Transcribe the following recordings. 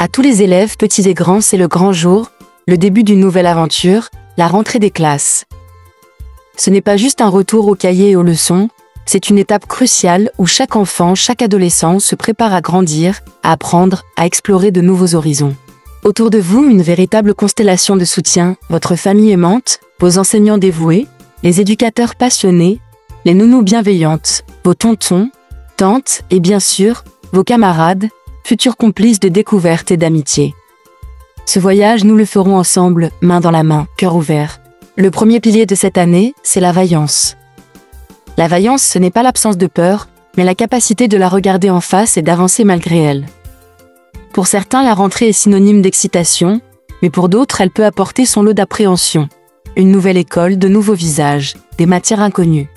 À tous les élèves, petits et grands, c'est le grand jour, le début d'une nouvelle aventure, la rentrée des classes. Ce n'est pas juste un retour aux cahiers et aux leçons, c'est une étape cruciale où chaque enfant, chaque adolescent se prépare à grandir, à apprendre, à explorer de nouveaux horizons. Autour de vous, une véritable constellation de soutien, votre famille aimante, vos enseignants dévoués, les éducateurs passionnés, les nounous bienveillantes, vos tontons, tantes et bien sûr, vos camarades, futurs complices de découverte et d'amitié. Ce voyage, nous le ferons ensemble, main dans la main, cœur ouvert. Le premier pilier de cette année, c'est la vaillance. La vaillance, ce n'est pas l'absence de peur, mais la capacité de la regarder en face et d'avancer malgré elle. Pour certains, la rentrée est synonyme d'excitation, mais pour d'autres, elle peut apporter son lot d'appréhension. Une nouvelle école, de nouveaux visages, des matières inconnues.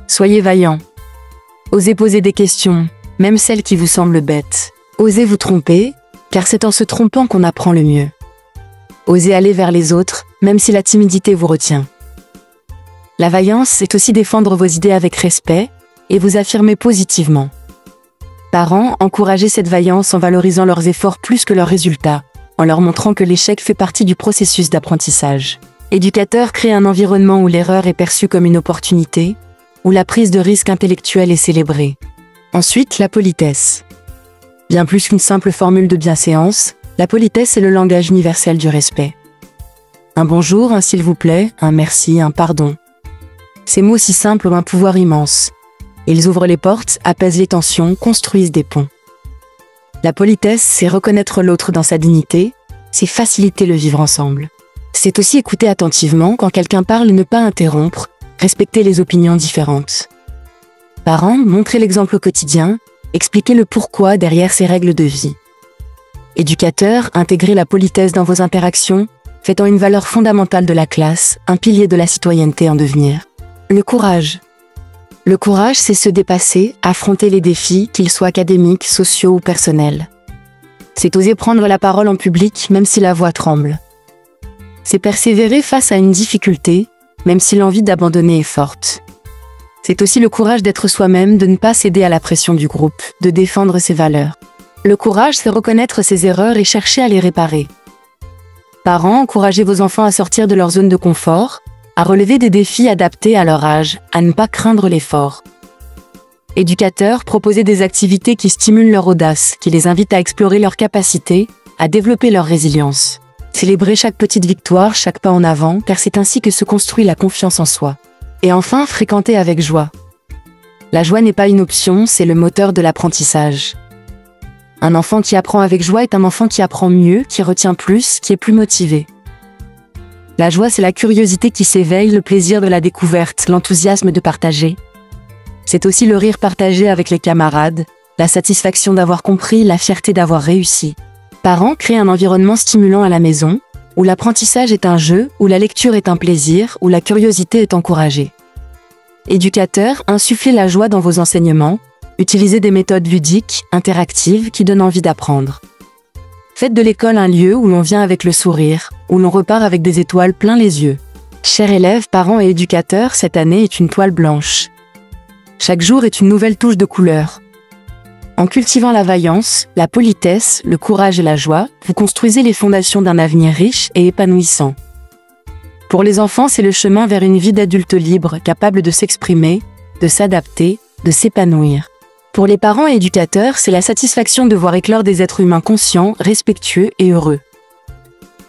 Soyez vaillants. Osez poser des questions, même celles qui vous semblent bêtes. Osez vous tromper, car c'est en se trompant qu'on apprend le mieux. Osez aller vers les autres, même si la timidité vous retient. La vaillance, c'est aussi défendre vos idées avec respect et vous affirmer positivement. Parents, encouragez cette vaillance en valorisant leurs efforts plus que leurs résultats, en leur montrant que l'échec fait partie du processus d'apprentissage. Éducateurs, créez un environnement où l'erreur est perçue comme une opportunité, où la prise de risque intellectuelle est célébrée. Ensuite, la politesse. Bien plus qu'une simple formule de bienséance, la politesse est le langage universel du respect. Un bonjour, un s'il vous plaît, un merci, un pardon. Ces mots si simples ont un pouvoir immense. Ils ouvrent les portes, apaisent les tensions, construisent des ponts. La politesse, c'est reconnaître l'autre dans sa dignité, c'est faciliter le vivre ensemble. C'est aussi écouter attentivement quand quelqu'un parle et ne pas interrompre, respecter les opinions différentes. Parents, montrez l'exemple au quotidien, expliquez le pourquoi derrière ces règles de vie. Éducateurs, intégrez la politesse dans vos interactions, faitant une valeur fondamentale de la classe, un pilier de la citoyenneté en devenir. Le courage. Le courage, c'est se dépasser, affronter les défis, qu'ils soient académiques, sociaux ou personnels. C'est oser prendre la parole en public, même si la voix tremble. C'est persévérer face à une difficulté, même si l'envie d'abandonner est forte. C'est aussi le courage d'être soi-même, de ne pas céder à la pression du groupe, de défendre ses valeurs. Le courage, c'est reconnaître ses erreurs et chercher à les réparer. Parents, encouragez vos enfants à sortir de leur zone de confort, à relever des défis adaptés à leur âge, à ne pas craindre l'effort. Éducateurs, proposez des activités qui stimulent leur audace, qui les invitent à explorer leurs capacités, à développer leur résilience. Célébrez chaque petite victoire, chaque pas en avant, car c'est ainsi que se construit la confiance en soi. Et enfin, fréquentez avec joie. La joie n'est pas une option, c'est le moteur de l'apprentissage. Un enfant qui apprend avec joie est un enfant qui apprend mieux, qui retient plus, qui est plus motivé. La joie, c'est la curiosité qui s'éveille, le plaisir de la découverte, l'enthousiasme de partager. C'est aussi le rire partagé avec les camarades, la satisfaction d'avoir compris, la fierté d'avoir réussi. Parents, créez un environnement stimulant à la maison, où l'apprentissage est un jeu, où la lecture est un plaisir, où la curiosité est encouragée. Éducateurs, insufflez la joie dans vos enseignements, utilisez des méthodes ludiques, interactives, qui donnent envie d'apprendre. Faites de l'école un lieu où l'on vient avec le sourire, où l'on repart avec des étoiles plein les yeux. Chers élèves, parents et éducateurs, cette année est une toile blanche. Chaque jour est une nouvelle touche de couleur. En cultivant la vaillance, la politesse, le courage et la joie, vous construisez les fondations d'un avenir riche et épanouissant. Pour les enfants, c'est le chemin vers une vie d'adulte libre, capable de s'exprimer, de s'adapter, de s'épanouir. Pour les parents et éducateurs, c'est la satisfaction de voir éclore des êtres humains conscients, respectueux et heureux.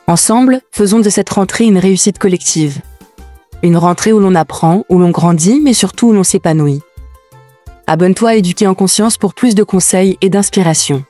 Ensemble, faisons de cette rentrée une réussite collective. Une rentrée où l'on apprend, où l'on grandit, mais surtout où l'on s'épanouit. Abonne-toi à Éduquer en conscience pour plus de conseils et d'inspiration.